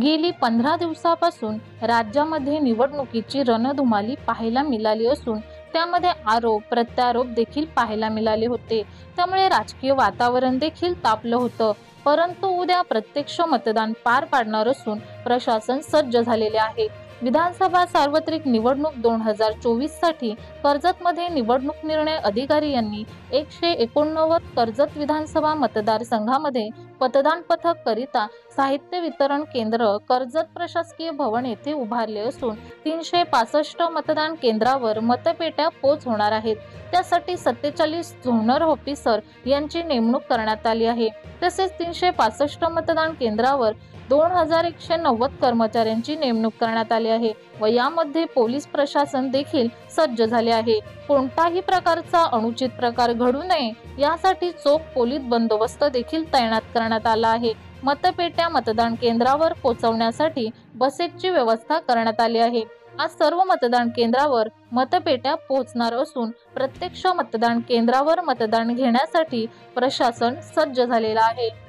गेली 15 दिवसापासून राज्यामध्ये निवडणुकीची रणधुमाळी पाहायला मिळाली असून त्यामध्ये आरोप प्रत्यारोप देखील पाहायला मिळाले होते। त्यामुळे राजकीय वातावरण देखील तापलं होतं। परंतु उद्या प्रत्यक्ष मतदान पार पाडणार असून प्रशासन सज्ज झालेले आहे। विधानसभा सार्वत्रिक निवडणूक 2024 साठी कर्जतमध्ये निवडणूक निर्णय अधिकारी यांनी 189 कर्जत विधानसभा मतदारसंघामध्ये मतदान पथक करिता साहित्य वितरण केंद्र कर्जत प्रशासकीय भवन येथे उभारले असून 365 मतदान केंद्रावर मतपेट्या पोच होणार आहेत। त्यासाठी 47 झोनल ऑफिसर यांची नेमणूक करण्यात आली आहे। तसेच 365 मतदान केंद्रावर 2190 कर्मचाऱ्यांची नेमणूक करण्यात आली आहे व यामध्ये पोलीस प्रशासन देखील सज्ज झाले आहे। कोणताही प्रकारचा अनुचित प्रकार घडू नये यासाठी चोख पोलीस बंदोबस्त देखील तैनात करण्यात आला आहे। मतपेट्या मतदान केंद्रावर पोहोचवण्यासाठी बसेसची व्यवस्था करण्यात आली आहे। आज सर्व मतदान केंद्रावर मतपेट्या पोहोचणार असून प्रत्यक्ष मतदान केंद्रावर मतदान घेण्यासाठी प्रशासन सज्ज झालेला आहे।